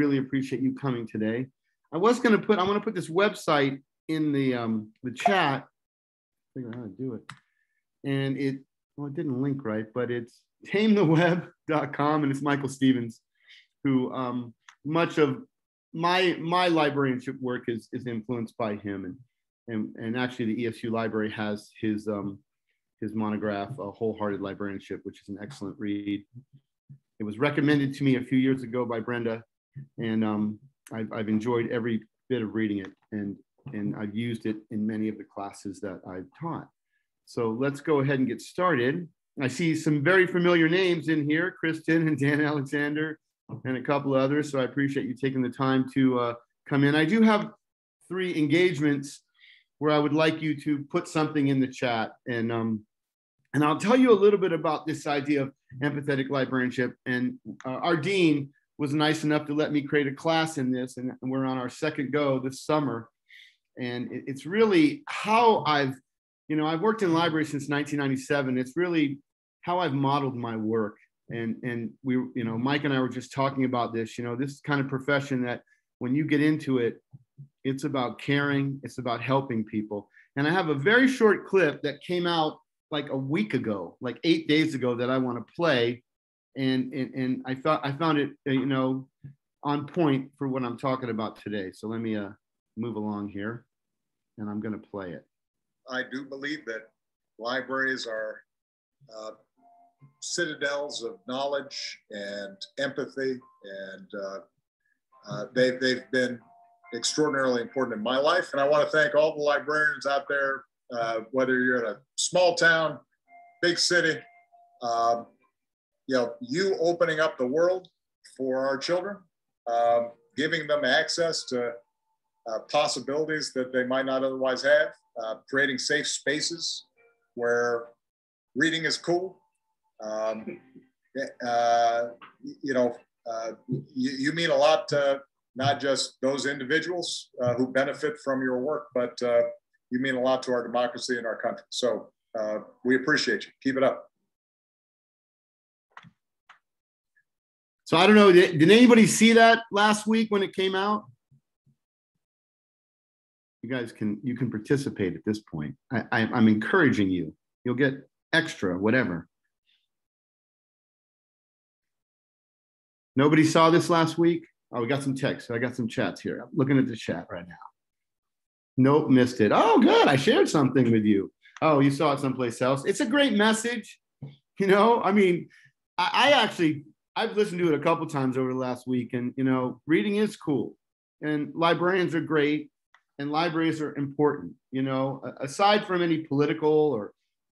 really appreciate you coming today. I want to put this website in the chat. Figure out how to do it. And it didn't link right, but it's tametheweb.com, and it's Michael Stevens, who much of my librarianship work is influenced by him, and actually the ESU library has his monograph, Wholehearted Librarianship, which is an excellent read. It was recommended to me a few years ago by Brenda, and I've enjoyed every bit of reading it, and I've used it in many of the classes that I've taught. So let's go ahead and get started. I see some very familiar names in here, Kristen and Dan Alexander, and a couple others. So I appreciate you taking the time to come in. I do have 3 engagements where I would like you to put something in the chat, and I'll tell you a little bit about this idea of empathetic librarianship. And our dean was nice enough to let me create a class in this, and we're on our 2nd go this summer. And it's really how I've worked in libraries since 1997. It's really how I've modeled my work. And we, Mike and I were just talking about this, this kind of profession that when you get into it, it's about caring, it's about helping people. And I have a very short clip that came out like a week ago, like 8 days ago, that I want to play. And I found it, on point for what I'm talking about today. So let me move along here, and I'm going to play it. I do believe that libraries are citadels of knowledge and empathy, and they've been extraordinarily important in my life. And I want to thank all the librarians out there, whether you're in a small town, big city, you opening up the world for our children, giving them access to possibilities that they might not otherwise have, creating safe spaces where reading is cool. You mean a lot to not just those individuals who benefit from your work, but you mean a lot to our democracy and our country. So we appreciate you. Keep it up. So I don't know, did anybody see that last week when it came out? You guys can participate at this point. I'm encouraging you. You'll get extra, whatever. Nobody saw this last week? Oh, we got some texts. I got some chats here. I'm looking at the chat right now. Nope, missed it. Oh, good. I shared something with you. Oh, you saw it someplace else. It's a great message. I mean, I've listened to it a couple times over the last week, and, reading is cool, and librarians are great, and libraries are important, aside from any political or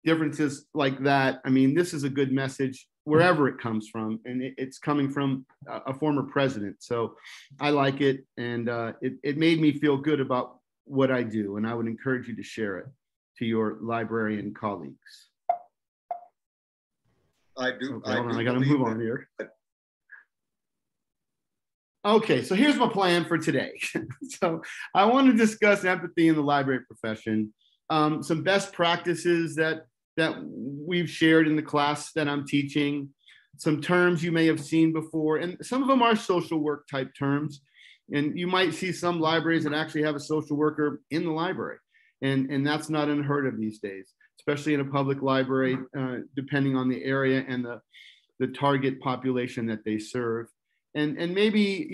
differences like that. I mean, this is a good message wherever it comes from, and it's coming from a former president. So I like it, and it made me feel good about what I do, and I would encourage you to share it to your librarian colleagues. I do. Okay, hold on, I got to move on here. Okay, so here's my plan for today. So I want to discuss empathy in the library profession, some best practices that we've shared in the class that I'm teaching, some terms you may have seen before, and some of them are social work type terms. And you might see some libraries that actually have a social worker in the library, and that's not unheard of these days, especially in a public library, depending on the area and the target population that they serve. And maybe,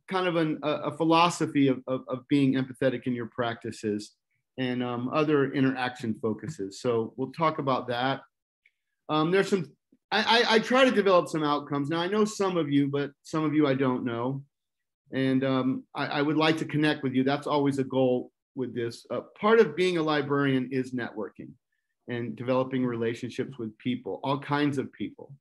kind of a philosophy of being empathetic in your practices, and other interaction focuses. So we'll talk about that. There's some, I try to develop some outcomes. Now I know some of you, but some of you I don't know. And I would like to connect with you. That's always a goal with this. Part of being a librarian is networking and developing relationships with people, all kinds of people.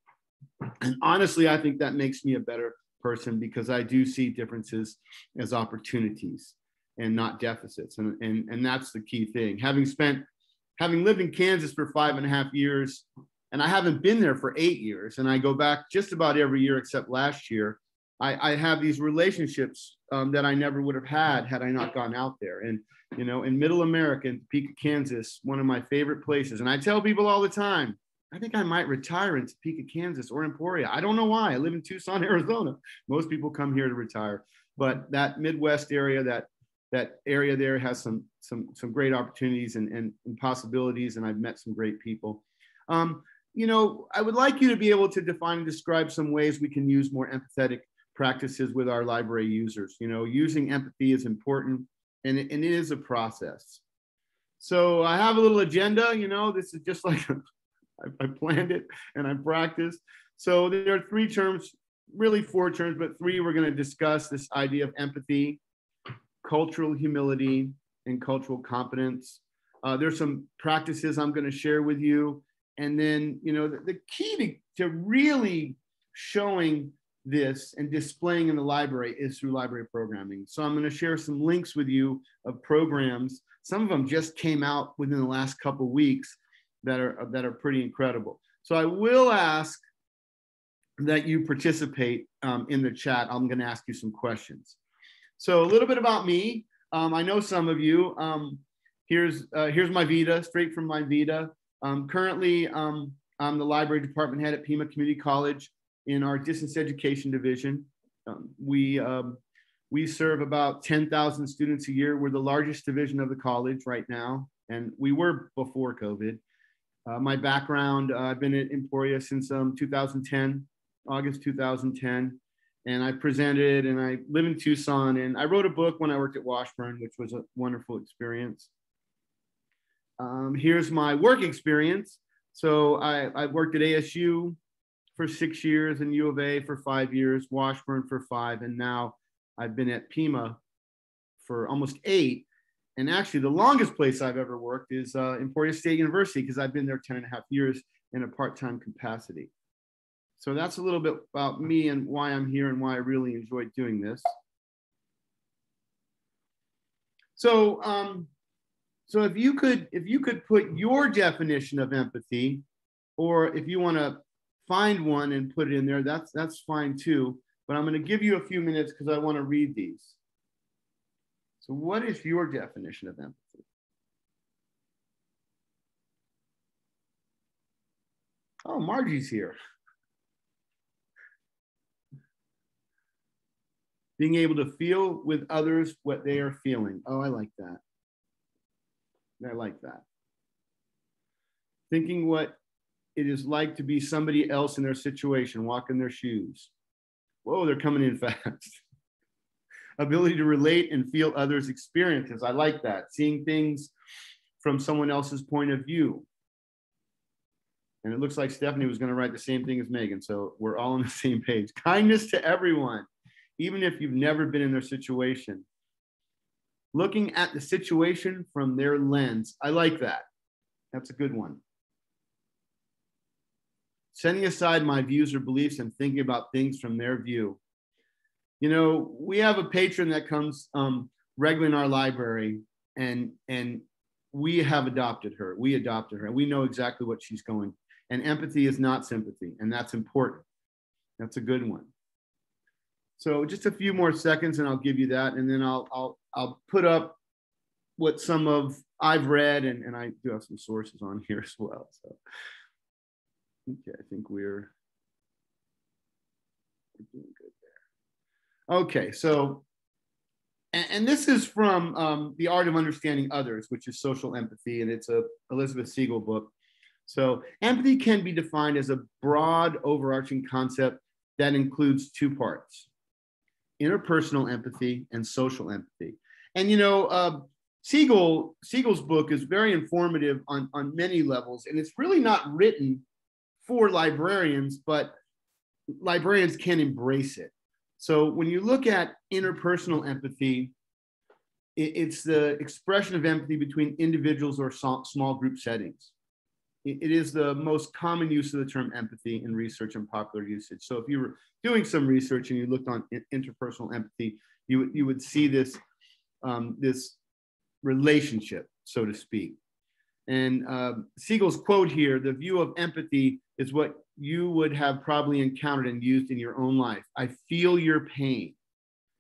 And honestly, I think that makes me a better person, because I do see differences as opportunities and not deficits. And that's the key thing. Having lived in Kansas for 5.5 years, and I haven't been there for 8 years, and I go back just about every year except last year, I have these relationships that I never would have had I not gone out there. And, in middle America, in Topeka, Kansas, one of my favorite places. And I tell people all the time, I think I might retire in Topeka, Kansas or Emporia. I don't know why. I live in Tucson, Arizona. Most people come here to retire, but that Midwest area, that area there has some great opportunities and possibilities, and I've met some great people. You know, I would like you to be able to define and describe some ways we can use more empathetic practices with our library users. You know, using empathy is important, and it is a process. So I have a little agenda. You know, this is just like I planned it and I practiced. So there are 3 terms, really 4 terms, but 3 we're going to discuss this idea of empathy, cultural humility, and cultural competence. There's some practices I'm going to share with you. And then, you know, the key to really showing this and displaying in the library is through library programming. So I'm going to share some links with you of programs. Some of them just came out within the last couple of weeks that are pretty incredible. So I will ask that you participate in the chat. I'm going to ask you some questions. So a little bit about me. I know some of you. Here's my Vita, straight from my Vita. Currently, I'm the library department head at Pima Community College in our distance education division. We serve about 10,000 students a year. We're the largest division of the college right now, and we were before COVID. My background, I've been at Emporia since 2010, August 2010, and I presented and I live in Tucson, and I wrote a book when I worked at Washburn, which was a wonderful experience. Here's my work experience. So I worked at ASU for 6 years and U of A for 5 years, Washburn for 5, and now I've been at Pima for almost 8. And actually the longest place I've ever worked is Emporia State University, because I've been there 10.5 years in a part-time capacity. So that's a little bit about me and why I'm here and why I really enjoyed doing this. So, so if you could put your definition of empathy, or if you want to find one and put it in there, that's fine too. But I'm going to give you a few minutes because I want to read these. So what is your definition of empathy? Oh, Margie's here. Being able to feel with others what they are feeling. Oh, I like that. I like that. Thinking what it is like to be somebody else in their situation, walk in their shoes. Whoa, they're coming in fast. Ability to relate and feel others' experiences. I like that. Seeing things from someone else's point of view. And it looks like Stephanie was going to write the same thing as Megan, so we're all on the same page. Kindness to everyone, even if you've never been in their situation. Looking at the situation from their lens. I like that. That's a good one. Setting aside my views or beliefs and thinking about things from their view. You know, we have a patron that comes regularly in our library, and we have adopted her. We adopted her, and we know exactly what she's going. And empathy is not sympathy, and that's important. That's a good one. So just a few more seconds, and I'll give you that, and then I'll put up what some of I've read, and I do have some sources on here as well. So, okay, I think we're doing good there. Okay, so, and this is from The Art of Understanding Others, which is social empathy, and it's a Elizabeth Siegel book. So empathy can be defined as a broad overarching concept that includes 2 parts: interpersonal empathy and social empathy. And you know, Siegel's book is very informative on many levels, and it's really not written for librarians, but librarians can embrace it. So when you look at interpersonal empathy, it's the expression of empathy between individuals or small group settings. It is the most common use of the term empathy in research and popular usage. So if you were doing some research and you looked on interpersonal empathy, you would see this, this relationship, so to speak. And Siegel's quote here, "The view of empathy is what you would have probably encountered and used in your own life. I feel your pain."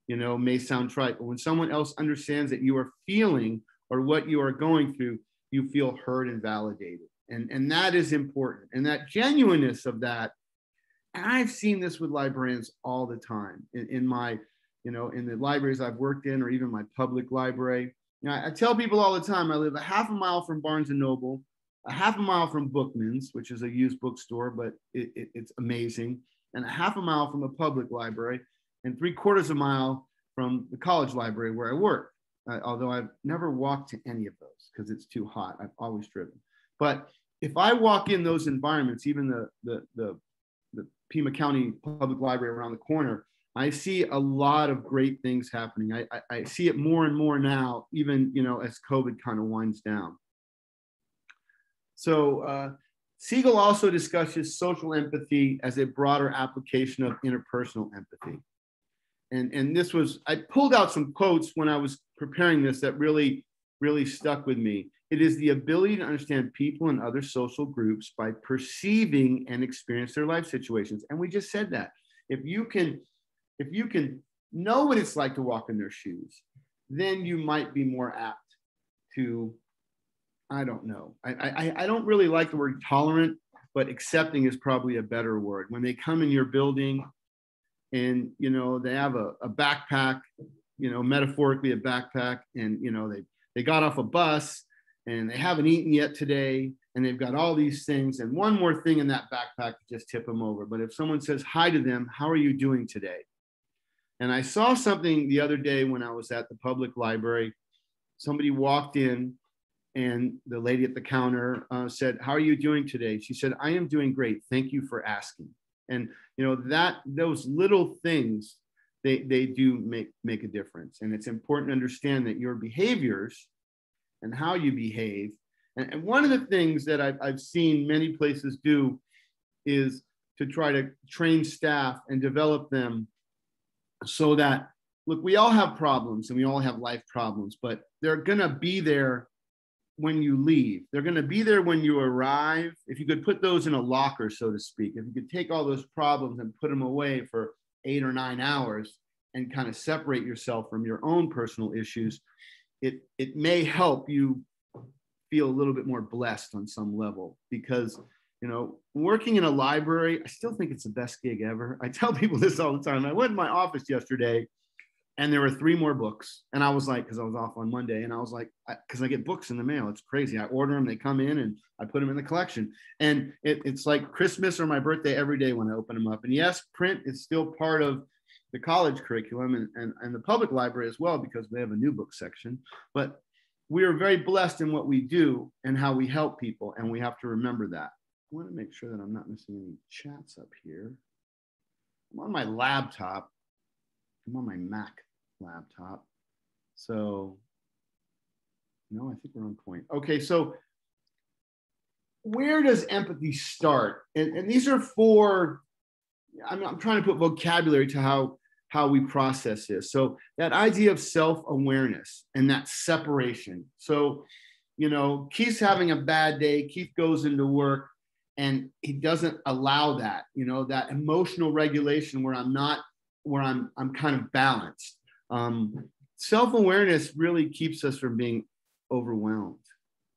You know, may sound trite, but when someone else understands that you are feeling or what you are going through, you feel heard and validated. And that is important. And that genuineness of that, and I've seen this with librarians all the time in my, in the libraries I've worked in, or even my public library. I tell people all the time, I live a half a mile from Barnes and Noble, a half a mile from Bookman's, which is a used bookstore, but it's amazing, and a half a mile from a public library, and 3/4 of a mile from the college library where I work. Although I've never walked to any of those because it's too hot. I've always driven. But if I walk in those environments, even the Pima County Public Library around the corner, I see a lot of great things happening. I see it more and more now, even as COVID kind of winds down. So Siegel also discusses social empathy as a broader application of interpersonal empathy. And this was, I pulled out some quotes when I was preparing this that really, really stuck with me. It is the ability to understand people and other social groups by perceiving and experience their life situations. And we just said that. If you can know what it's like to walk in their shoes, then you might be more apt to, I don't know. I don't really like the word tolerant, but accepting is probably a better word. When they come in your building and, they have a backpack, metaphorically a backpack, and, they got off a bus and they haven't eaten yet today, and they've got all these things, and one more thing in that backpack to just tip them over. But if someone says hi to them, how are you doing today? And I saw something the other day when I was at the public library. Somebody walked in and the lady at the counter said, how are you doing today? She said, I am doing great. Thank you for asking. And those little things, they do make a difference. And it's important to understand that your behaviors and how you behave. And one of the things that I've seen many places do is to try to train staff and develop them so that, look, we all have problems and we all have life problems, but they're gonna be there when you leave. They're gonna be there when you arrive. If you could put those in a locker, so to speak, if you could take all those problems and put them away for 8 or 9 hours and kind of separate yourself from your own personal issues, it may help you feel a little bit more blessed on some level. Because working in a library, I still think it's the best gig ever. I tell people this all the time. I went in my office yesterday and there were 3 more books. And I was like, because I was off on Monday, and I was like, because I get books in the mail. It's crazy. I order them, they come in, and I put them in the collection. And it's like Christmas or my birthday every day when I open them up. And yes, print is still part of the college curriculum and the public library as well, because they have a new book section. But we are very blessed in what we do and how we help people. And we have to remember that. I want to make sure that I'm not missing any chats up here. I'm on my laptop. I'm on my Mac laptop. So, no, I think we're on point. Okay, so where does empathy start? And these are 4, I'm trying to put vocabulary to how we process this. So that idea of self-awareness and that separation. So, Keith's having a bad day. Keith goes into work and he doesn't allow that, that emotional regulation where I'm kind of balanced. Self-awareness really keeps us from being overwhelmed,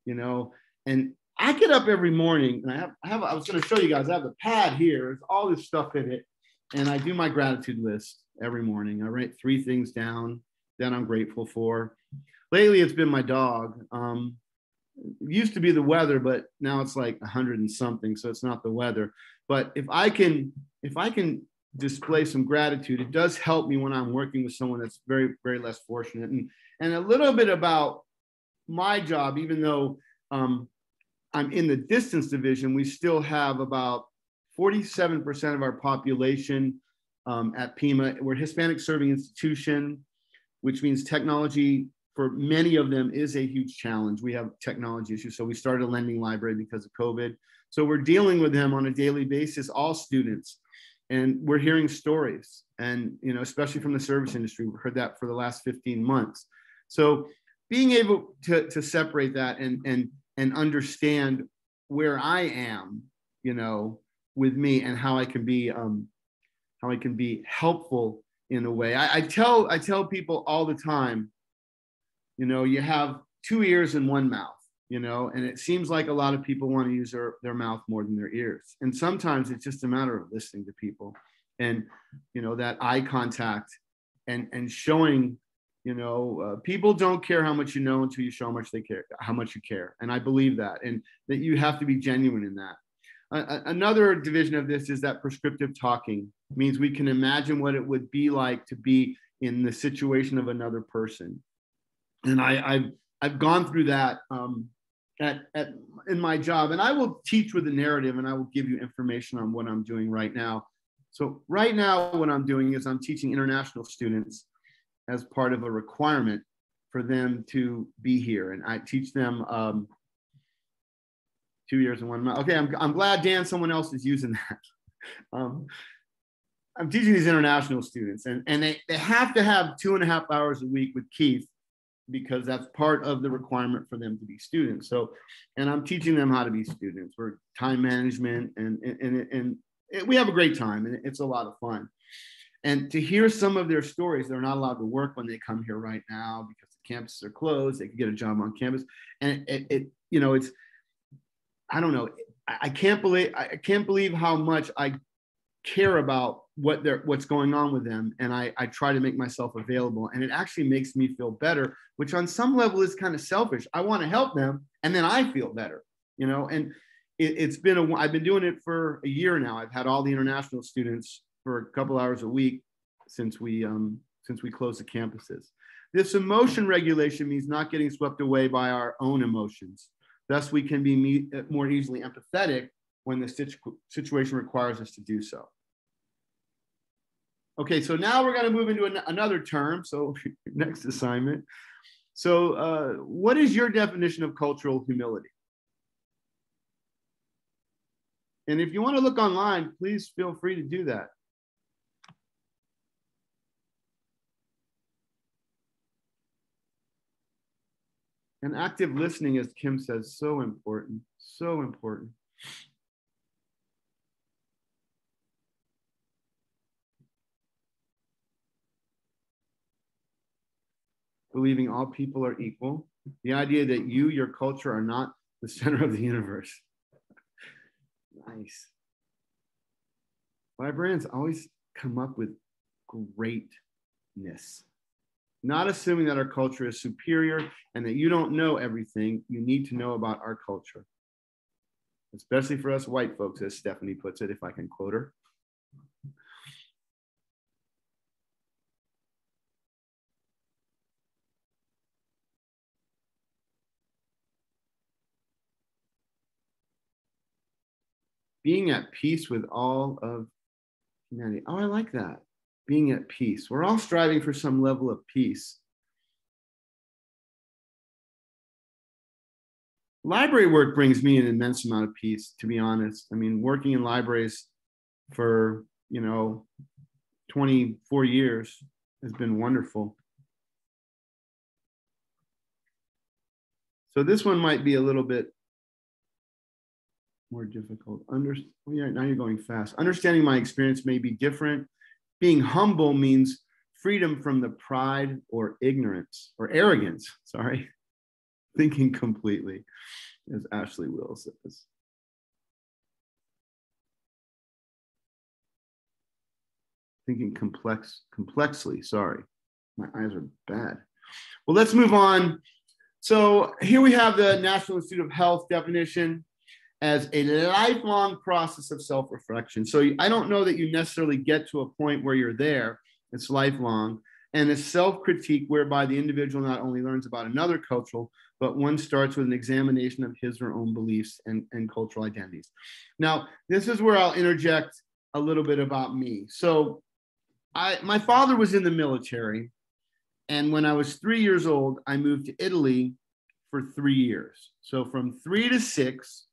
and I get up every morning and I was going to show you guys, I have the pad here. There's all this stuff in it. And I do my gratitude list every morning. I write 3 things down that I'm grateful for. Lately, it's been my dog. It used to be the weather, but now it's like 100 and something. So it's not the weather. But if I can display some gratitude, it does help me when I'm working with someone that's very, very less fortunate. And a little bit about my job, even though I'm in the distance division, we still have about 47% of our population at Pima. We're a Hispanic serving institution, which means technology for many of them is a huge challenge. We have technology issues. So we started a lending library because of COVID. So we're dealing with them on a daily basis, all students. And we're hearing stories, and especially from the service industry. We've heard that for the last 15 months. So being able to separate that and understand where I am, with me, and how I can be helpful in a way. I tell people all the time, you have 2 ears and 1 mouth. you know, and it seems like a lot of people want to use their mouth more than their ears. And sometimes it's just a matter of listening to people and, you know, that eye contact and showing, you know, people don't care how much you know until you show how much they care, how much you care. And I believe that, and that you have to be genuine in that. Another division of this is that prescriptive talking means we can imagine what it would be like to be in the situation of another person. And I've gone through that in my job, and I will teach with a narrative, and I will give you information on what I'm doing right now. So right now, what I'm doing is I'm teaching international students as part of a requirement for them to be here. And I teach them 2 years and 1 month. Okay, I'm glad, Dan, someone else is using that. I'm teaching these international students, and they have to have 2.5 hours a week with Keith, because that's part of the requirement for them to be students. So, and I'm teaching them how to be students. We're time management, and we have a great time, and it's a lot of fun. And to hear some of their stories, they're not allowed to work when they come here right now because the campuses are closed. They can get a job on campus, and it you know, it's, I don't know. I can't believe how much I care about what's going on with them, and I try to make myself available, and it actually makes me feel better, which on some level is kind of selfish. I want to help them, and then I feel better, you know. And I've been doing it for a year now. I've had all the international students for a couple hours a week since we closed the campuses. This emotion regulation means not getting swept away by our own emotions. Thus, we can be more easily empathetic when the situation requires us to do so. Okay, so now we're going to move into another term. So next assignment. So what is your definition of cultural humility? And if you want to look online, please feel free to do that. And active listening, as Kim says, so important, so important. Believing all people are equal. The idea that your culture are not the center of the universe. Nice. Librarians always come up with greatness. Not assuming that our culture is superior and that you don't know everything you need to know about our culture. Especially for us white folks, as Stephanie puts it, if I can quote her. Being at peace with all of humanity. Oh, I like that. Being at peace. We're all striving for some level of peace. Library work brings me an immense amount of peace, to be honest. I mean, working in libraries for, 24 years has been wonderful. So this one might be a little bit more difficult. Now you're going fast. Understanding my experience may be different. Being humble means freedom from the pride or ignorance or arrogance, sorry. Thinking completely, as Ashley Will says. Thinking complexly, sorry. My eyes are bad. Well, let's move on. So here we have the National Institute of Health definition as a lifelong process of self-reflection. So I don't know that you necessarily get to a point where you're there. It's lifelong. And a self-critique whereby the individual not only learns about another culture, but one starts with an examination of his or her own beliefs and cultural identities. Now, this is where I'll interject a little bit about me. So my father was in the military. And when I was 3 years old, I moved to Italy for 3 years. So from 3 to 6,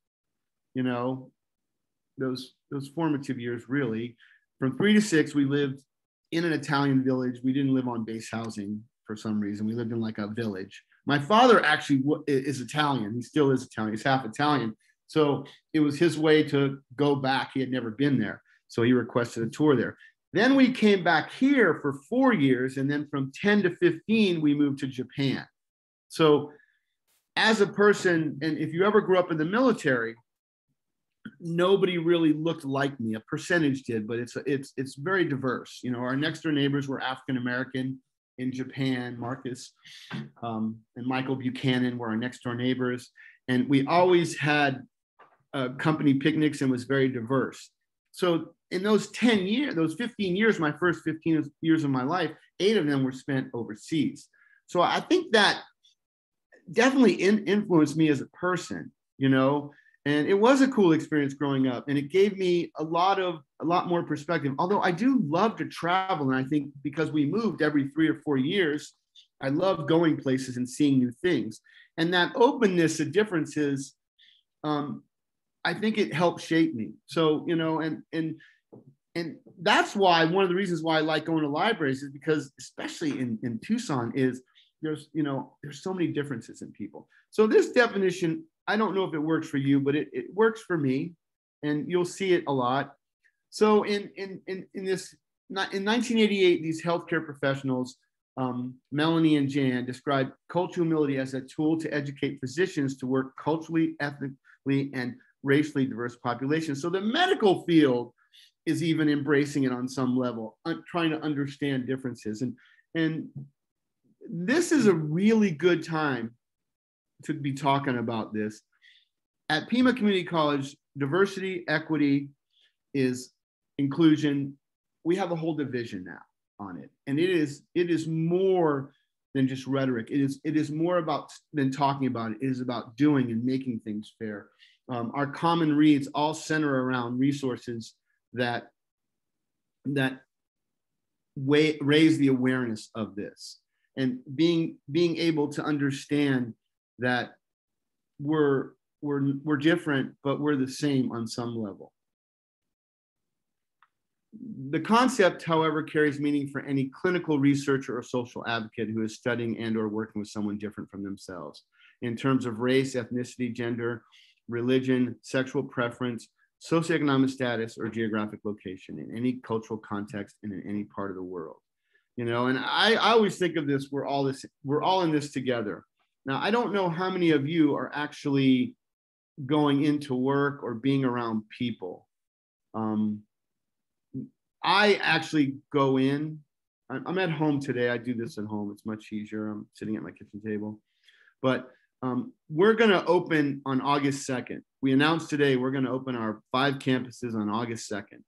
those formative years, really. From 3 to 6, we lived in an Italian village. We didn't live on base housing for some reason. We lived in like a village. My father actually is Italian. He still is Italian. He's half Italian. So it was his way to go back. He had never been there. So he requested a tour there. Then we came back here for 4 years. And then from 10 to 15, we moved to Japan. So as a person, and if you ever grew up in the military, nobody really looked like me. A percentage did, but it's very diverse. You know, our next door neighbors were African American in Japan. Marcus and Michael Buchanan were our next door neighbors, and we always had company picnics and was very diverse. So in those 10 years, those 15 years, my first 15 years of my life, 8 of them were spent overseas. So I think that definitely influenced me as a person, you know, and it was a cool experience growing up, and it gave me a lot more perspective. Although I do love to travel, and I think because we moved every 3 or 4 years, I love going places and seeing new things. And that openness to differences, I think it helped shape me. So, you know, and that's why one of the reasons why I like going to libraries is because, especially in Tucson, is there's so many differences in people. So this definition, I don't know if it works for you, but it works for me, and you'll see it a lot. So in 1988, these healthcare professionals, Melanie and Jan, described cultural humility as a tool to educate physicians to work culturally, ethnically, and racially diverse populations. So the medical field is even embracing it on some level, trying to understand differences. And this is a really good time to be talking about this. At Pima Community College, diversity, equity is inclusion. We have a whole division now on it. And it is more than just rhetoric. It is more about than talking about it. It is about doing and making things fair. Our common reads all center around resources that raise the awareness of this, and being able to understand that we're different, but we're the same on some level. The concept, however, carries meaning for any clinical researcher or social advocate who is studying and or working with someone different from themselves in terms of race, ethnicity, gender, religion, sexual preference, socioeconomic status, or geographic location in any cultural context and in any part of the world. You know, and I always think of this, we're all in this together. Now, I don't know how many of you are actually going into work or being around people. I actually go in, I'm at home today. I do this at home. It's much easier. I'm sitting at my kitchen table. But we're going to open on August 2nd. We announced today we're going to open our 5 campuses on August 2nd.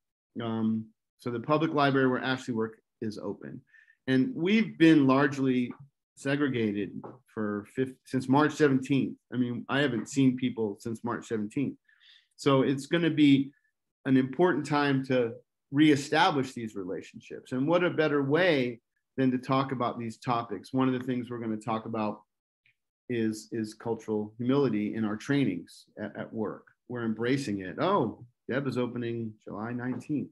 So the public library where Ashley works is open. And we've been largely segregated since March 17th. I mean, I haven't seen people since March 17th. So it's going to be an important time to reestablish these relationships. And what a better way than to talk about these topics. One of the things we're going to talk about is cultural humility in our trainings at work. We're embracing it. Oh, Deb is opening July 19th.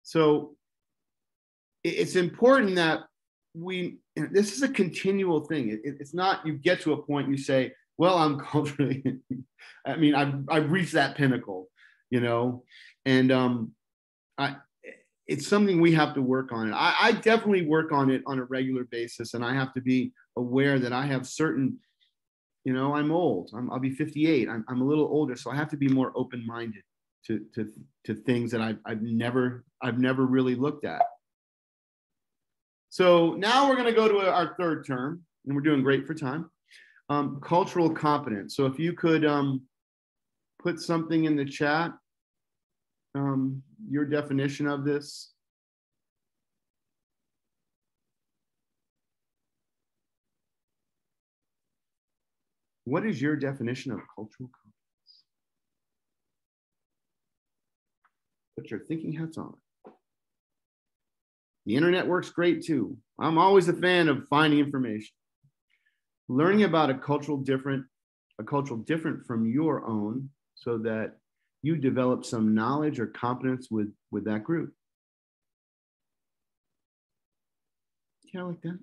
So it's important that this is a continual thing. It's not, you get to a point you say, well, I'm culturally, I mean, I've reached that pinnacle, you know, and it's something we have to work on. I definitely work on it on a regular basis, and I have to be aware that I have certain, you know, I'm old. I'll be 58. I'm a little older, so I have to be more open-minded to things that I've never really looked at. So now we're going to go to our 3rd term, and we're doing great for time. Cultural competence. So if you could put something in the chat, your definition of this. What is your definition of cultural competence? Put your thinking hats on. The internet works great too. I'm always a fan of finding information. Learning about a cultural different from your own, so that you develop some knowledge or competence with that group. Yeah, I like that.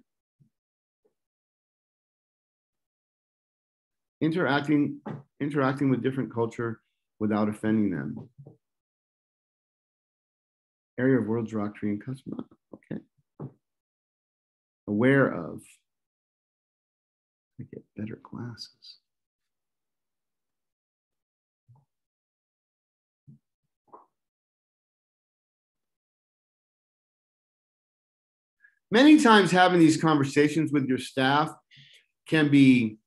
Interacting with different culture without offending them. Area of world's rock, tree, and custom. Okay. Aware of. I get better glasses. Many times having these conversations with your staff can be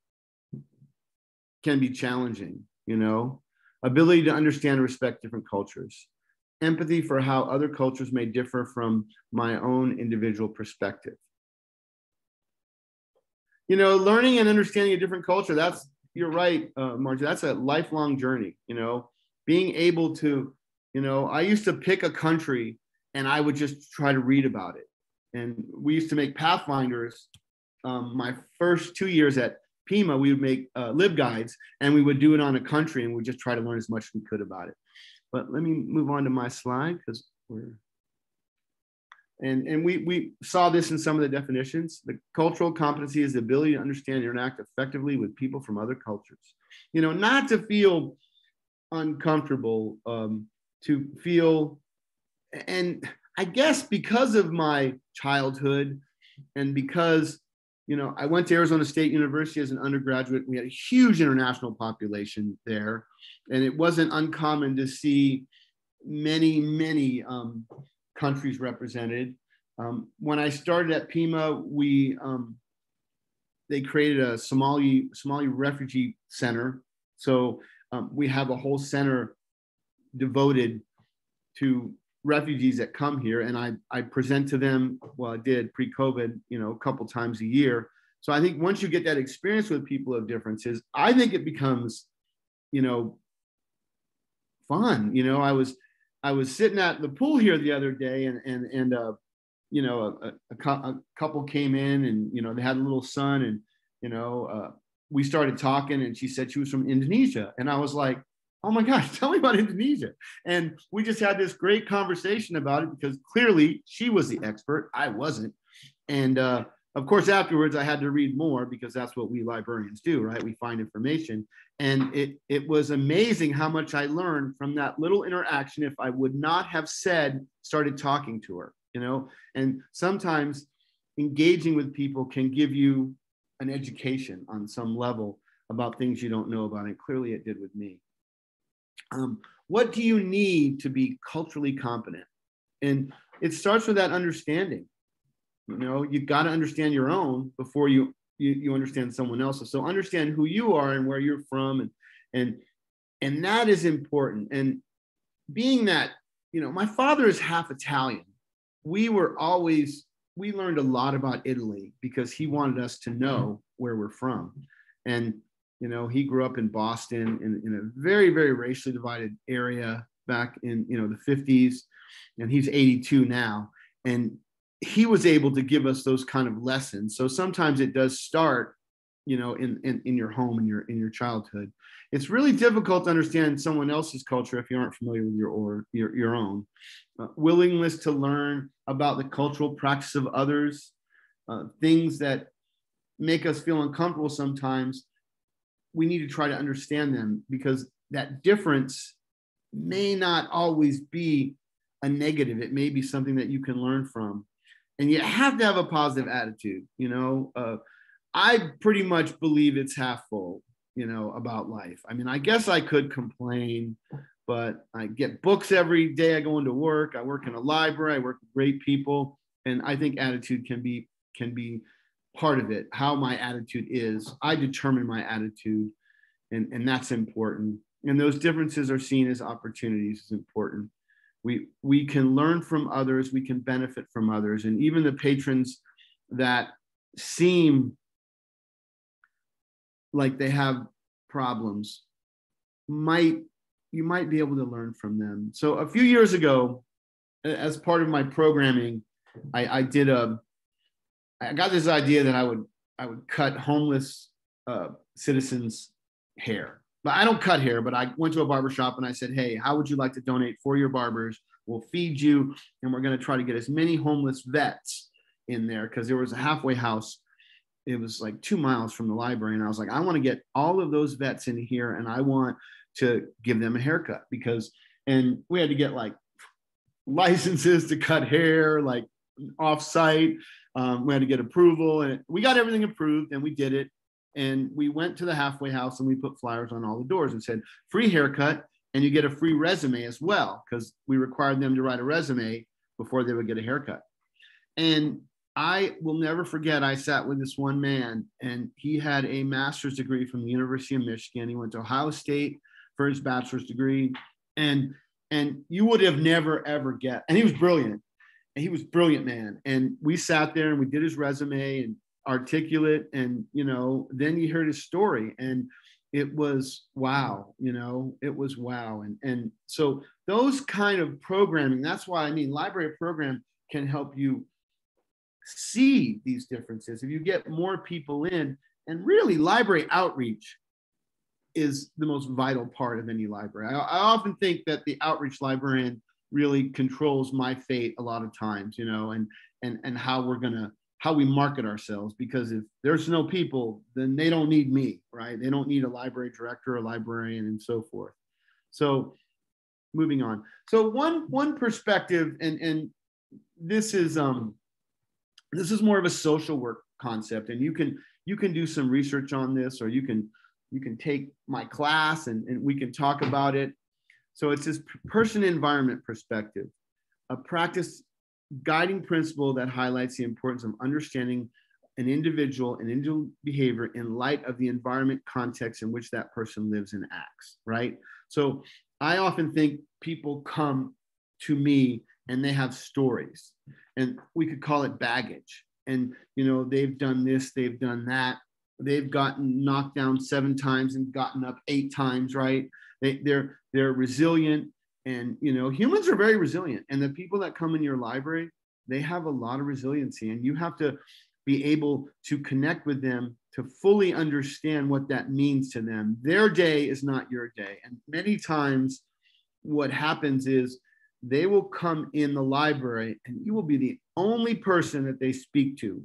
challenging, you know. Ability to understand and respect different cultures. Empathy for how other cultures may differ from my own individual perspective. You know, learning and understanding a different culture, you're right, Margie, that's a lifelong journey, you know. Being able to, you know, I used to pick a country and I would just try to read about it. And we used to make Pathfinders. My first 2 years at Pima, we would make LibGuides, and we would do it on a country, and we'd just try to learn as much as we could about it. But let me move on to my slide, because we saw this in some of the definitions. The cultural competency is the ability to understand and interact effectively with people from other cultures. You know, not to feel uncomfortable, to feel, and I guess because of my childhood and because, you know, I went to Arizona State University as an undergraduate. We had a huge international population there, and it wasn't uncommon to see many countries represented. When I started at Pima, they created a Somali refugee center. So we have a whole center devoted to refugees that come here, and I present to them, well, I did pre-COVID, you know, a couple times a year. So I think once you get that experience with people of differences, I think it becomes, you know, fun. You know, I was sitting at the pool here the other day, and you know, a couple came in, and, you know, they had a little son, and, you know, we started talking, and she said she was from Indonesia, and I was like, oh my gosh, tell me about Indonesia. And we just had this great conversation about it, because clearly she was the expert, I wasn't. And of course, afterwards I had to read more, because that's what we librarians do, right? We find information. And it was amazing how much I learned from that little interaction if I would not have started talking to her, you know? And sometimes engaging with people can give you an education on some level about things you don't know about. And clearly it did with me. What do you need to be culturally competent? And it starts with that understanding. You know, you've got to understand your own before you understand someone else's. So understand who you are and where you're from, and that is important. And being that, you know, my father is half Italian. We learned a lot about Italy because he wanted us to know where we're from. And you know, he grew up in Boston in a very, very racially divided area back in, you know, the 50s, and he's 82 now. And he was able to give us those kind of lessons. So sometimes it does start, you know, in your home, in your childhood. It's really difficult to understand someone else's culture if you aren't familiar with your own. Willingness to learn about the cultural practice of others, things that make us feel uncomfortable sometimes. We need to try to understand them, because that difference may not always be a negative. It may be something that you can learn from. And you have to have a positive attitude. You know, I pretty much believe it's half full, you know, about life. I mean, I guess I could complain, but I get books every day I go into work. I work in a library. I work with great people. And I think attitude can be part of it. How my attitude is, I determine my attitude, and that's important. And those differences are seen as opportunities is important. We can learn from others, we can benefit from others, and even the patrons that seem like they have problems, you might be able to learn from them. So a few years ago, as part of my programming, I got this idea that I would cut homeless citizens' hair. But I don't cut hair, but I went to a barbershop and I said, hey, how would you like to donate for your barbers? We'll feed you, and we're going to try to get as many homeless vets in there, because there was a halfway house. It was like 2 miles from the library. And I was like, I want to get all of those vets in here, and I want to give them a haircut, and we had to get like licenses to cut hair, like off-site. We had to get approval, and we got everything approved, and we did it. And we went to the halfway house and we put flyers on all the doors and said, free haircut, and you get a free resume as well, because we required them to write a resume before they would get a haircut. And I will never forget, I sat with this one man, and he had a master's degree from the University of Michigan. He went to Ohio State for his bachelor's degree. And you would have never, ever guessed. And he was brilliant. And he was a brilliant, man. And we sat there and we did his resume, and articulate, and, you know, then you heard his story, and it was wow, you know, it was wow. And so those kind of programming, that's why I mean, library program can help you see these differences. If you get more people in, and really library outreach is the most vital part of any library. I often think that the outreach librarian really controls my fate a lot of times, you know, and how we market ourselves, because if there's no people, then they don't need me, right? They don't need a library director, a librarian, and so forth. So moving on. So one perspective, and this is more of a social work concept, and you can do some research on this, or you can take my class and we can talk about it. So it's this person environment perspective, a practice guiding principle that highlights the importance of understanding an individual and individual behavior in light of the environment context in which that person lives and acts, right? So I often think people come to me and they have stories, and we could call it baggage. And, you know, they've done this, they've done that. They've gotten knocked down 7 times and gotten up 8 times, right? They're resilient. And, you know, humans are very resilient. And the people that come in your library, they have a lot of resiliency. And you have to be able to connect with them to fully understand what that means to them. Their day is not your day. And many times what happens is they will come in the library and you will be the only person that they speak to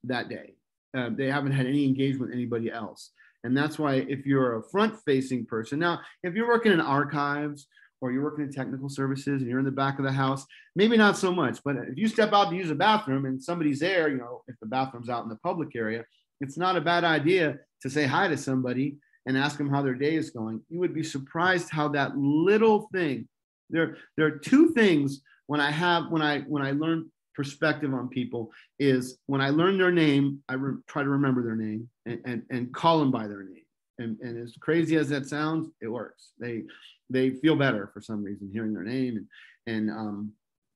that day. They haven't had any engagement with anybody else. And that's why if you're a front-facing person, now, if you're working in archives, or you're working in technical services and you're in the back of the house, maybe not so much. But if you step out to use a bathroom and somebody's there, you know, if the bathroom's out in the public area, it's not a bad idea to say hi to somebody and ask them how their day is going. You would be surprised how that little thing, there are 2 things when I learn perspective on people, is when I learn their name, I try to remember their name and call them by their name. And as crazy as that sounds, it works. They feel better for some reason hearing their name, and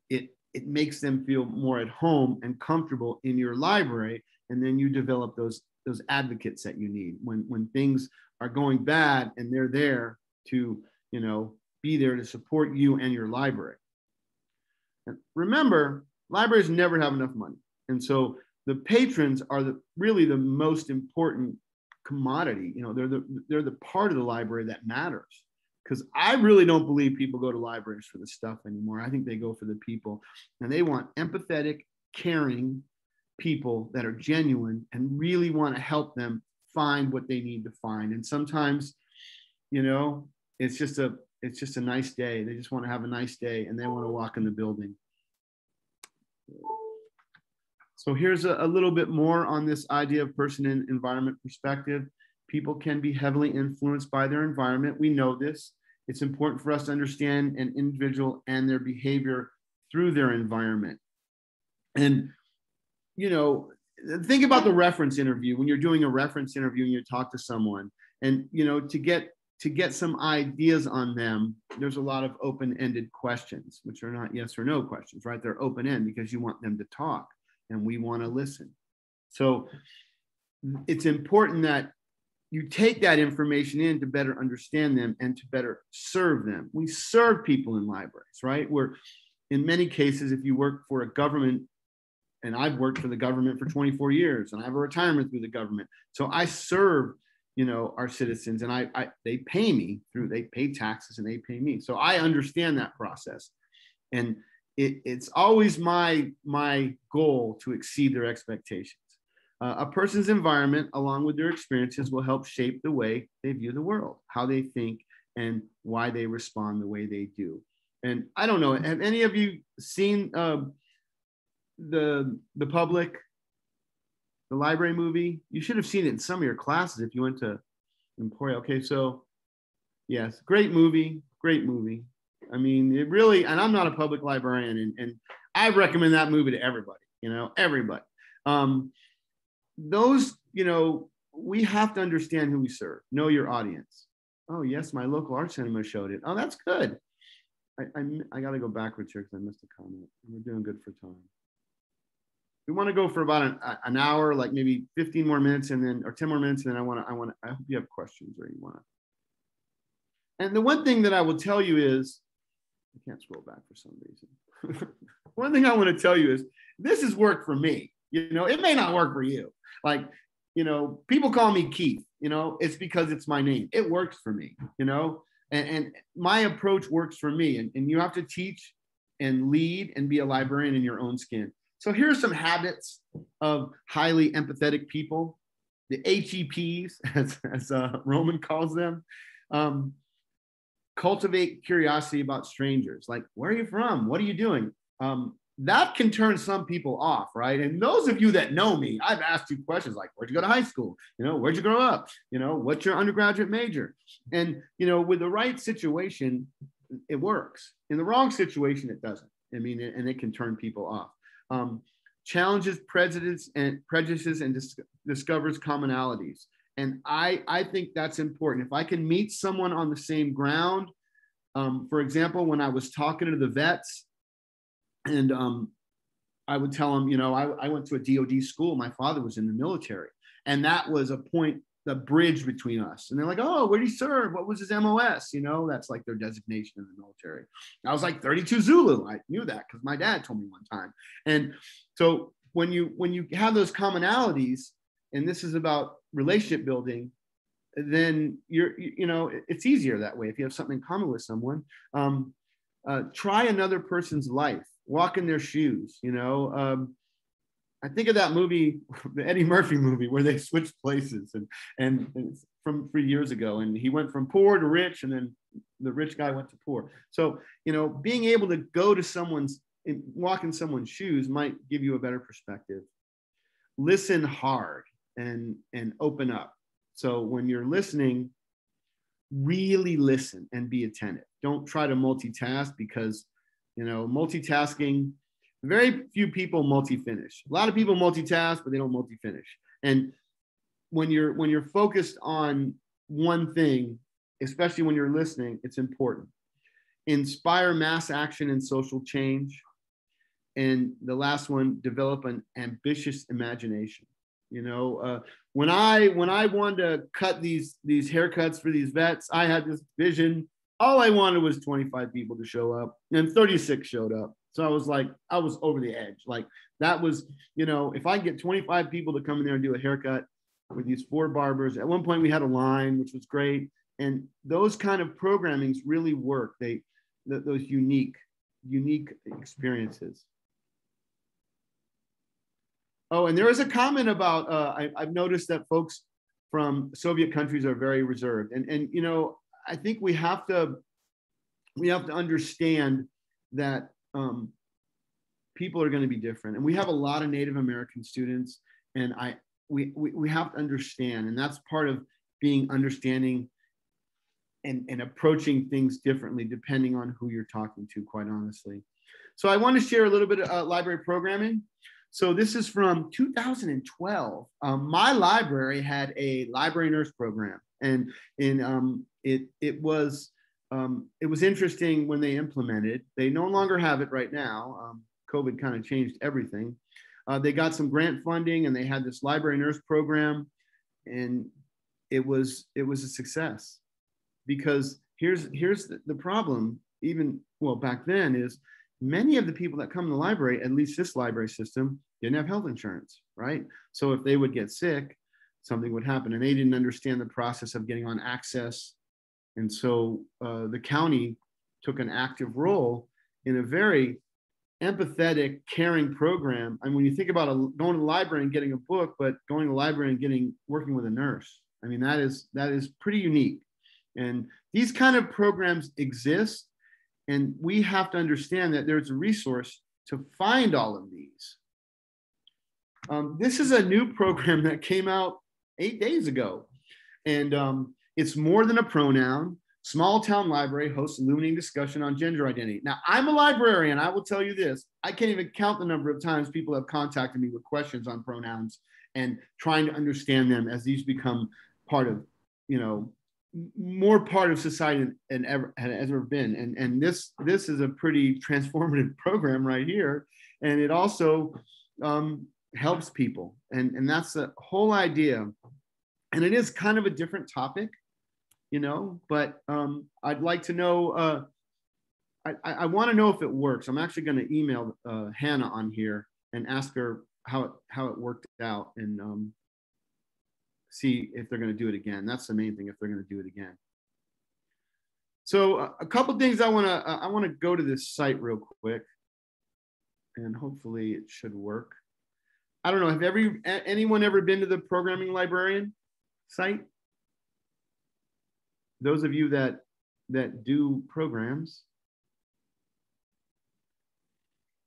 it makes them feel more at home and comfortable in your library. And then you develop those advocates that you need when things are going bad, and they're there to, you know, be there to support you and your library. And remember, libraries never have enough money, and so the patrons are really the most important commodity. You know, they're the part of the library that matters. Because I really don't believe people go to libraries for the stuff anymore. I think they go for the people, and they want empathetic, caring people that are genuine and really want to help them find what they need to find. And sometimes, you know, it's just a nice day. They just want to have a nice day, and they want to walk in the building. So here's a little bit more on this idea of person and environment perspective. People can be heavily influenced by their environment. We know this. It's important for us to understand an individual and their behavior through their environment. And, you know, think about the reference interview. When you're doing a reference interview and you talk to someone, and, you know, to get some ideas on them, there's a lot of open-ended questions, which are not yes or no questions, right? They're open-end because you want them to talk and we want to listen. So it's important that you take that information in to better understand them and to better serve them. We serve people in libraries, right? We're, in many cases, if you work for a government, and I've worked for the government for 24 years, and I have a retirement through the government. So I serve, you know, our citizens, and they pay me they pay taxes and they pay me. So I understand that process. And it's always my goal to exceed their expectations. A person's environment, along with their experiences, will help shape the way they view the world, how they think, and why they respond the way they do. And I don't know, have any of you seen the public? The library movie, you should have seen it in some of your classes if you went to Emporia. Okay, so yes, great movie, great movie. I mean, it really, and I'm not a public librarian, and I recommend that movie to everybody, everybody. Those, we have to understand who we serve, know your audience. Oh, yes, my local arts cinema showed it. Oh, that's good. I got to go backwards here because I missed a comment. We're doing good for time. We want to go for about an hour, like maybe 15 more minutes, and then, or 10 more minutes, and then I hope you have questions or you want to. And the one thing that I will tell you is, I can't scroll back for some reason. One thing I want to tell you is, this has worked for me. It may not work for you. Like, people call me Keith, it's because it's my name. It works for me, and my approach works for me. And you have to teach and lead and be a librarian in your own skin. So here are some habits of highly empathetic people, the HEPs, as Roman calls them. Cultivate curiosity about strangers. Like, where are you from? What are you doing? That can turn some people off, right? And those of you that know me, I've asked you questions like, where'd you go to high school? Where'd you grow up? What's your undergraduate major? And, with the right situation, it works. In the wrong situation, it doesn't. I mean, and it can turn people off. Challenges prejudices and discovers commonalities. And I think that's important. If I can meet someone on the same ground, for example, when I was talking to the vets, and I would tell them, I went to a DOD school. My father was in the military. And that was the bridge between us. And they're like, oh, where did he serve? What was his MOS? That's like their designation in the military. I was like 32 Zulu. I knew that because my dad told me one time. And so when you have those commonalities, and this is about relationship building, then it's easier that way if you have something in common with someone. Try another person's life, walk in their shoes. I think of that movie, the Eddie Murphy movie, where they switched places, and it's from 3 years ago, and he went from poor to rich, and then the rich guy went to poor. So being able to go to walk in someone's shoes might give you a better perspective. Listen hard and open up. So when you're listening, really listen and be attentive. Don't try to multitask, because multitasking, very few people multi-finish. A lot of people multitask, but they don't multi-finish. And when you're focused on one thing, especially when you're listening, it's important. Inspire mass action and social change. And the last one, develop an ambitious imagination. When I wanted to cut these haircuts for these vets, I had this vision. All I wanted was 25 people to show up, and 36 showed up. So I was over the edge. Like, that was, if I get 25 people to come in there and do a haircut with these 4 barbers. At one point we had a line, which was great. And those kind of programmings really work. Those unique experiences. Oh, and there is a comment about, I've noticed that folks from Soviet countries are very reserved. And I think we have to understand that people are going to be different. And we have a lot of Native American students, and we have to understand, and that's part of being understanding and approaching things differently depending on who you're talking to, quite honestly. So I want to share a little bit of library programming. So this is from 2012. My library had a library nurse program, and it was interesting when they implemented. They no longer have it right now. COVID kind of changed everything. They got some grant funding, and they had this library nurse program, and it was a success. Because here's the problem. Back then is, many of the people that come to the library, at least this library system, didn't have health insurance, right? So if they would get sick, something would happen, and they didn't understand the process of getting on access. And so the county took an active role in a very empathetic, caring program. And when you think about going to the library and getting a book, but going to the library and working with a nurse, I mean, that is pretty unique. And these kind of programs exist. And we have to understand that there's a resource to find all of these. This is a new program that came out 8 days ago. And it's more than a pronoun. Small town library hosts illuminating discussion on gender identity. Now, I'm a librarian. I will tell you this. I can't even count the number of times people have contacted me with questions on pronouns and trying to understand them as these become part of, more part of society than ever has ever been. And this is a pretty transformative program right here. And it also helps people. And that's the whole idea. And it is kind of a different topic, but I'd like to know, I want to know if it works. I'm actually going to email Hannah on here and ask her how it worked out and see if they're going to do it again. That's the main thing, if they're going to do it again. So a couple things I want to go to this site real quick, and hopefully it should work. I don't know, have anyone ever been to the Programming Librarian site? Those of you that do programs.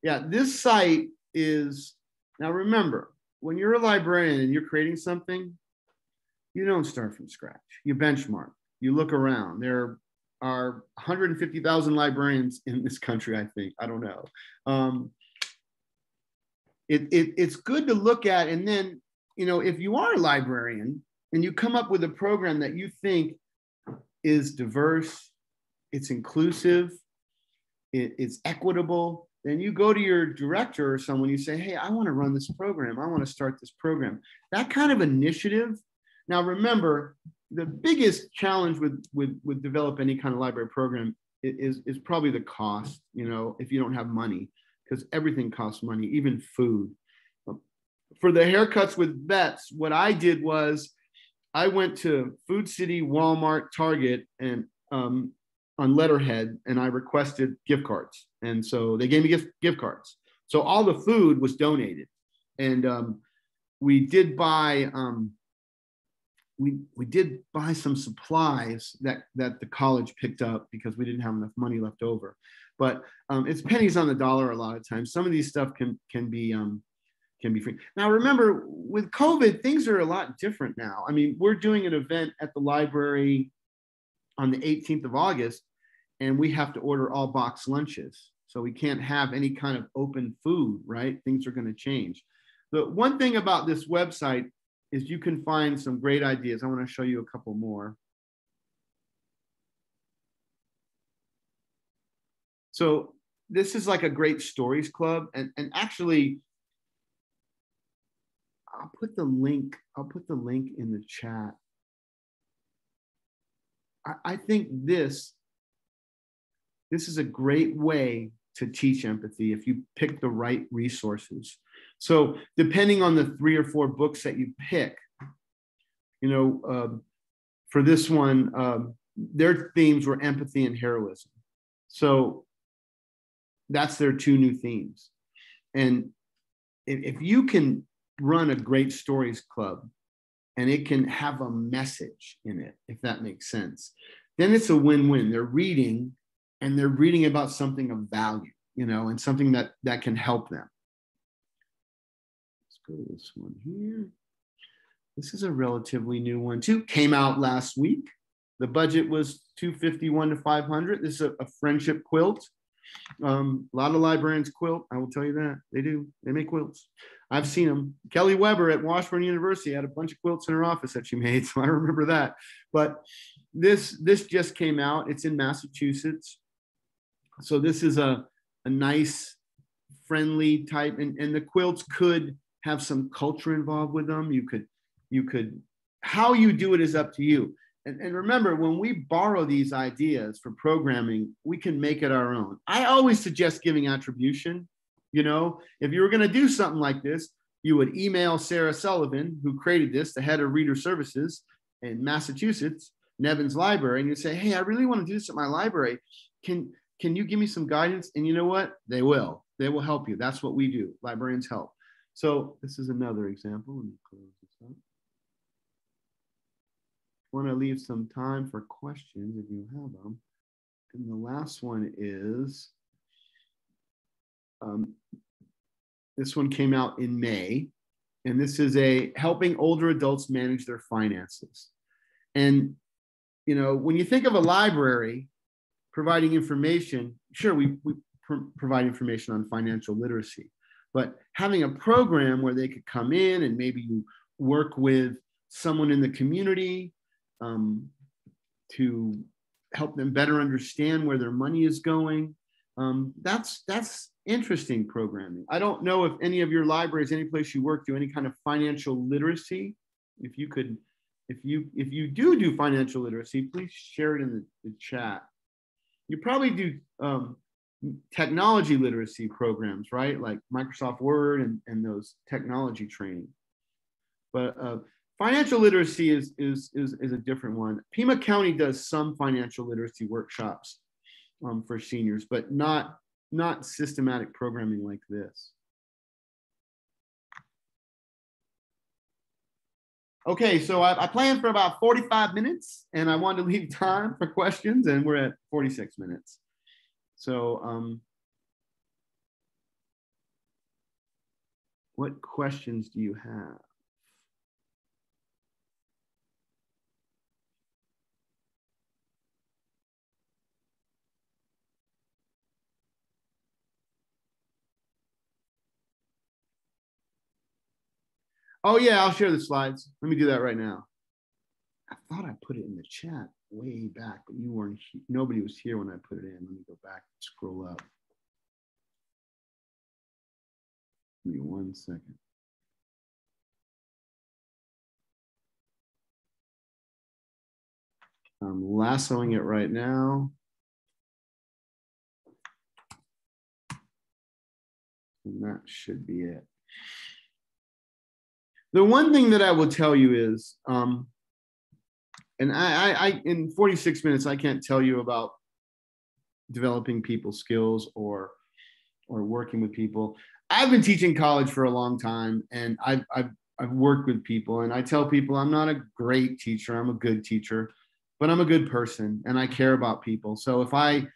Yeah, this site is, now remember, when you're a librarian and you're creating something, you don't start from scratch. You benchmark, you look around. There are 150,000 librarians in this country, I think. I don't know. It's good to look at, and then, if you are a librarian and you come up with a program that you think is diverse, it's inclusive, it's equitable, then you go to your director or someone, you say, hey, I want to run this program. I want to start this program. That kind of initiative. Now, remember, the biggest challenge with develop any kind of library program is probably the cost, if you don't have money, because everything costs money, even food. For the haircuts with vets, what I did was I went to Food City, Walmart, Target, and on letterhead, and I requested gift cards. And so they gave me gift cards. So all the food was donated. And we did buy we did buy some supplies that the college picked up because we didn't have enough money left over. But it's pennies on the dollar a lot of times. Some of these stuff can be free. Now, remember, with COVID, things are a lot different now. I mean, we're doing an event at the library on the 18th of August, and we have to order all box lunches. So we can't have any kind of open food, right? Things are going to change. The one thing about this website is you can find some great ideas. I want to show you a couple more. So this is like a great stories club. And actually, I'll put the link in the chat. I think this is a great way to teach empathy if you pick the right resources. So depending on the 3 or 4 books that you pick, for this one, their themes were empathy and heroism. So that's their 2 new themes. And if you can run a great stories club and it can have a message in it, if that makes sense, then it's a win-win. They're reading, and they're reading about something of value, and something that can help them. Let's go to this one here. This is a relatively new one too. Came out last week. The budget was $251 to $500. This is a friendship quilt. A lot of librarians quilt. I will tell you that they do. They make quilts. I've seen them. Kelly Weber at Washburn University had a bunch of quilts in her office that she made, so I remember that. But this just came out. It's in Massachusetts. So this is a nice, friendly type, and the quilts could have some culture involved with them. You could, how you do it is up to you. And remember, when we borrow these ideas for programming, we can make it our own. I always suggest giving attribution. If you were going to do something like this, you would email Sarah Sullivan, who created this, the head of reader services in Massachusetts, Nevin's Library, and you say, hey, I really want to do this at my library. Can you give me some guidance? And you know what? They will. They will help you. That's what we do. Librarians help. So this is another example. Let me close this up. I want to leave some time for questions if you have them. And the last one is, this one came out in May. And this is a helping older adults manage their finances. And, you know, when you think of a library providing information, sure, we provide information on financial literacy, but having a program where they could come in and maybe you work with someone in the community to help them better understand where their money is going. That's interesting programming. I don't know if any of your libraries, any place you work, do any kind of financial literacy. If you could, if you do financial literacy, please share it in the chat. You probably do technology literacy programs, right? Like Microsoft Word and those technology training. But financial literacy is a different one. Pima County does some financial literacy workshops for seniors, but not systematic programming like this. Okay, so I planned for about 45 minutes and I wanted to leave time for questions, and we're at 46 minutes. So what questions do you have? Oh yeah, I'll share the slides. Let me do that right now. I thought I put it in the chat way back, but you weren't, nobody was here when I put it in. Let me go back and scroll up. Give me 1 second. I'm lassoing it right now. And that should be it. The one thing that I will tell you is, and I in 46 minutes, I can't tell you about developing people skills or working with people. I've been teaching college for a long time, and I've worked with people, and I tell people I'm not a great teacher, I'm a good teacher, but I'm a good person and I care about people. So if I,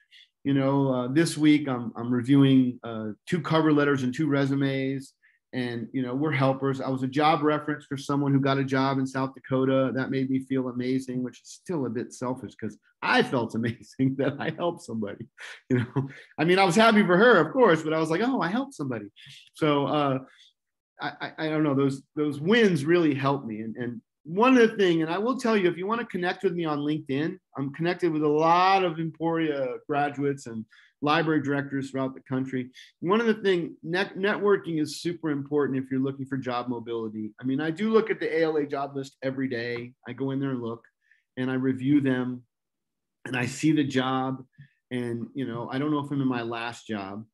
you know, this week I'm reviewing 2 cover letters and 2 resumes. And, you know, we're helpers. I was a job reference for someone who got a job in South Dakota. That made me feel amazing, which is still a bit selfish because I felt amazing that I helped somebody. You know, I mean, I was happy for her, of course, but I was like, oh, I helped somebody. So I don't know, those wins really helped me. And one of the things, and I will tell you, if you want to connect with me on LinkedIn, I'm connected with a lot of Emporia graduates and library directors throughout the country. One of the things, networking is super important if you're looking for job mobility. I mean, I do look at the ALA job list every day. I go in there and look, and I review them, and I see the job. And, you know, I don't know if I'm in my last job.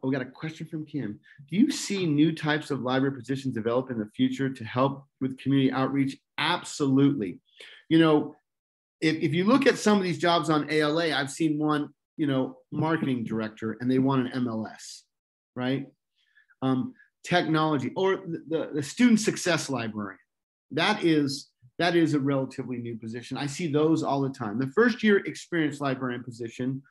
We got a question from Kim. Do you see new types of library positions develop in the future to help with community outreach? Absolutely. You know, if you look at some of these jobs on ALA, I've seen one, you know, marketing director, and they want an MLS, right? Technology, or the student success librarian. That is a relatively new position. I see those all the time. The first year experience librarian position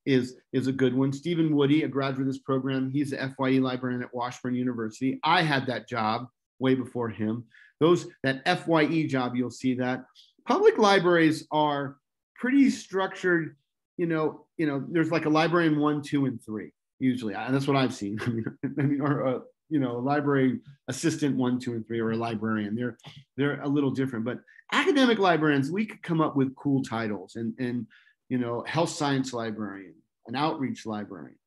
is a good one. Stephen Woody, a graduate of this program, he's the FYE librarian at Washburn University. I had that job way before him. That FYE job, you'll see that. Public libraries are pretty structured. You know, there's like a librarian 1, 2, and 3 usually. That's what I've seen. I mean, or you know, a library assistant 1, 2, and 3, or a librarian. They're a little different. But academic librarians, we could come up with cool titles, and you know, health science librarian, an outreach librarian.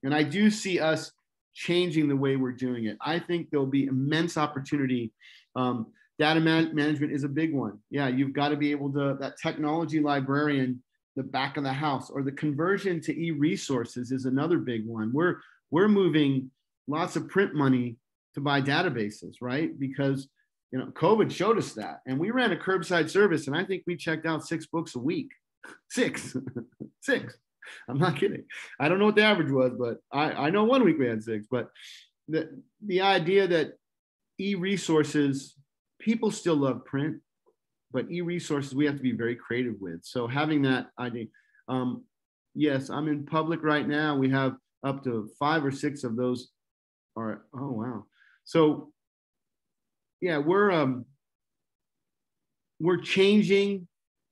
And I do see us changing the way we're doing it. I think there'll be immense opportunity. Data management is a big one. Yeah, you've got to be able to, that technology librarian, the back of the house, or the conversion to e-resources is another big one. We're moving lots of print money to buy databases, right? Because, you know, COVID showed us that. And we ran a curbside service, and I think we checked out 6 books a week. 6. I'm not kidding. I don't know what the average was, but I know one week we had 6. But the idea that e-resources, people still love print, but e-resources we have to be very creative with. So having that idea, yes, I'm in public right now. We have up to 5 or 6 of those are, oh wow. So yeah, we're changing.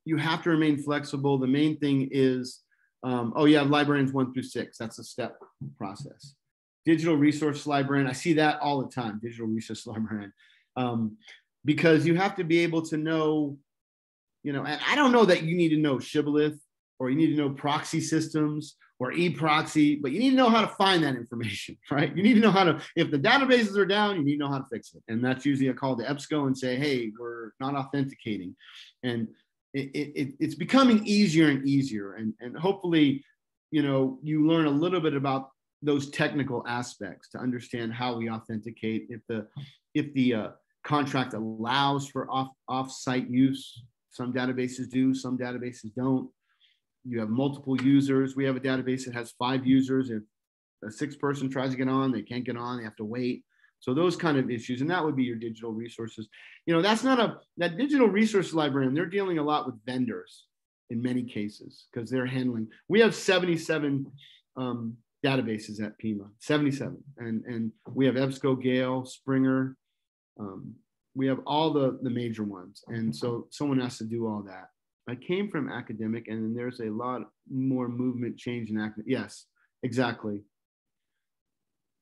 You have to remain flexible. The main thing is, oh yeah, librarians 1 through 6. That's a step process. Digital resource librarian. I see that all the time. Digital resource librarian, because you have to be able to know, you know, and I don't know that you need to know shibboleth or you need to know proxy systems or e-proxy, but you need to know how to find that information, right? You need to know how to, if the databases are down, you need to know how to fix it. And that's usually a call to EBSCO and say, hey, we're not authenticating. And it's becoming easier and easier. And hopefully, you know, you learn a little bit about those technical aspects to understand how we authenticate. If the contract allows for off-site use, some databases do, some databases don't. You have multiple users. We have a database that has 5 users. If a 6th person tries to get on, they can't get on, they have to wait. So those kind of issues, and that would be your digital resources. You know, that digital resource librarian, they're dealing a lot with vendors in many cases because they're handling, we have 77 databases at Pima, 77. And we have EBSCO, Gale, Springer. We have all the major ones. And so someone has to do all that. I came from academic, and then there's a lot more movement change in academic. Yes, exactly.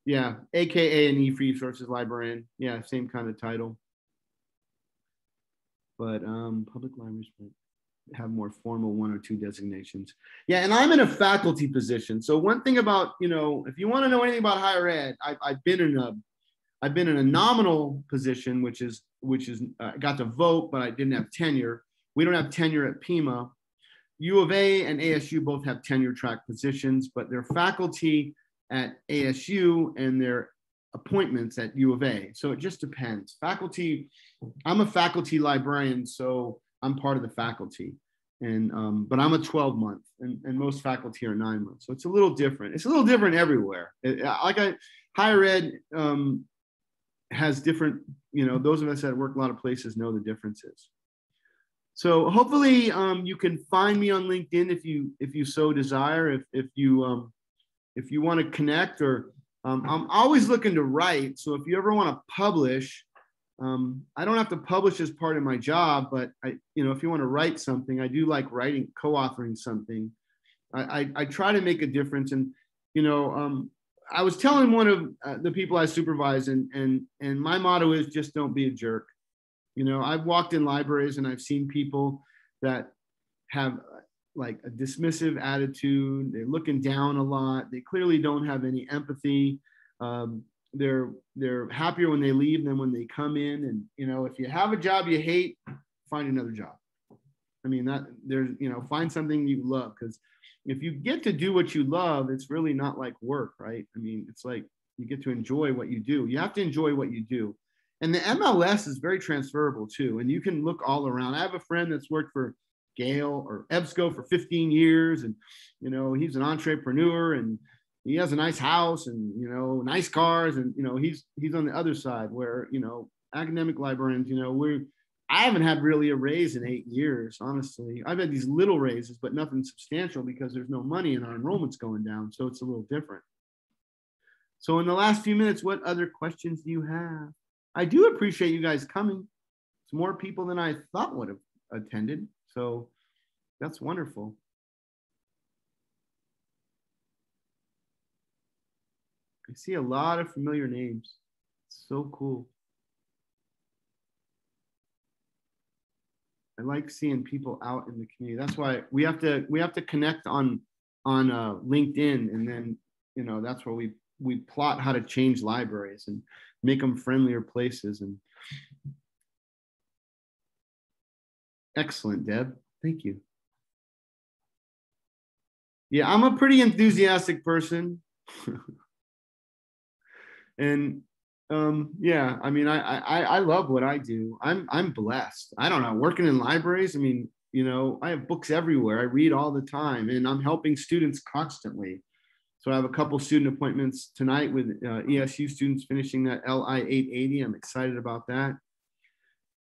Yeah, AKA an E-free resources librarian. Yeah, same kind of title. But public libraries have more formal 1 or 2 designations. Yeah, and I'm in a faculty position. So one thing about, you know, if you want to know anything about higher ed, I've been in a nominal position, which is got to vote, but I didn't have tenure. We don't have tenure at Pima. U of A and ASU both have tenure track positions, but they're faculty at ASU and their appointments at U of A. So it just depends. Faculty, I'm a faculty librarian, so I'm part of the faculty. And but I'm a 12-month, and most faculty are 9 months. So it's a little different. It's a little different everywhere. Higher ed has different, you know, those of us that work a lot of places know the differences. So hopefully you can find me on LinkedIn if you so desire. If you want to connect, or I'm always looking to write. So if you ever want to publish, I don't have to publish as part of my job, but if you want to write something, I do like writing, co-authoring something. I try to make a difference. And I was telling one of the people I supervise, and my motto is just don't be a jerk. I've walked in libraries and I've seen people that have like a dismissive attitude. They're looking down a lot. They clearly don't have any empathy. They're happier when they leave than when they come in. And, if you have a job you hate, find another job. I mean, find something you love, because if you get to do what you love, it's really not like work, right? I mean, it's like you get to enjoy what you do. You have to enjoy what you do. And the MLS is very transferable too. And you can look all around. I have a friend that's worked for Gale or EBSCO for 15 years. And, he's an entrepreneur and he has a nice house and, nice cars. And, he's on the other side where, academic librarians, I haven't had really a raise in 8 years, honestly. I've had these little raises, but nothing substantial because there's no money and our enrollment's going down. So it's a little different. So in the last few minutes, what other questions do you have? I do appreciate you guys coming. It's more people than I thought would have attended. So that's wonderful. I see a lot of familiar names. It's so cool. I like seeing people out in the community. That's why we have to connect on LinkedIn, and then that's where we plot how to change libraries and make them friendlier places. And excellent, Deb. Thank you. Yeah, I'm a pretty enthusiastic person. And yeah, I mean, I love what I do. I'm blessed. I don't know, working in libraries. I mean, I have books everywhere. I read all the time, and I'm helping students constantly. So I have a couple student appointments tonight with ESU students finishing that LI 880. I'm excited about that.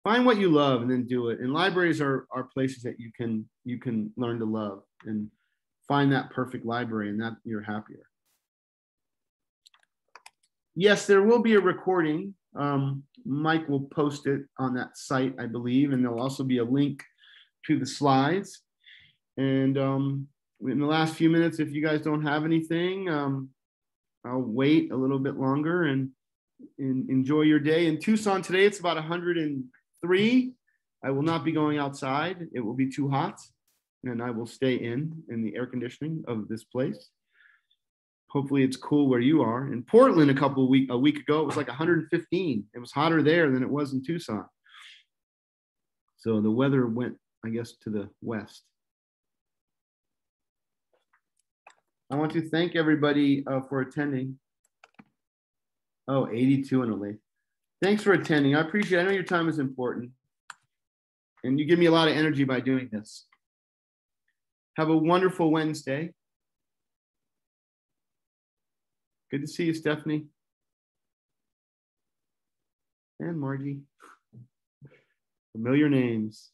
Find what you love and then do it. And libraries are places that you can learn to love and find that perfect library, and that you're happier. Yes, there will be a recording. Mike will post it on that site, I believe, and there'll also be a link to the slides. And in the last few minutes, if you guys don't have anything, I'll wait a little bit longer and enjoy your day. In Tucson today, it's about 103. I will not be going outside. It will be too hot, and I will stay in the air conditioning of this place. Hopefully it's cool where you are. In Portland a week ago, it was like 115. It was hotter there than it was in Tucson. So the weather went, I guess, to the west. I want to thank everybody for attending. Oh, 82 and a late. Thanks for attending. I appreciate it. I know your time is important. And you give me a lot of energy by doing this. Have a wonderful Wednesday. Good to see you, Stephanie. And Margie. Familiar names.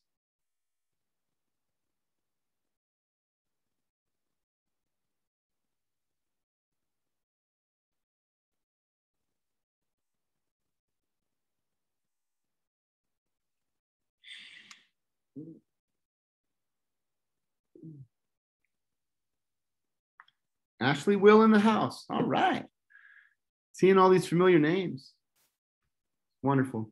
Ashley Will in the house. All right. Seeing all these familiar names. Wonderful.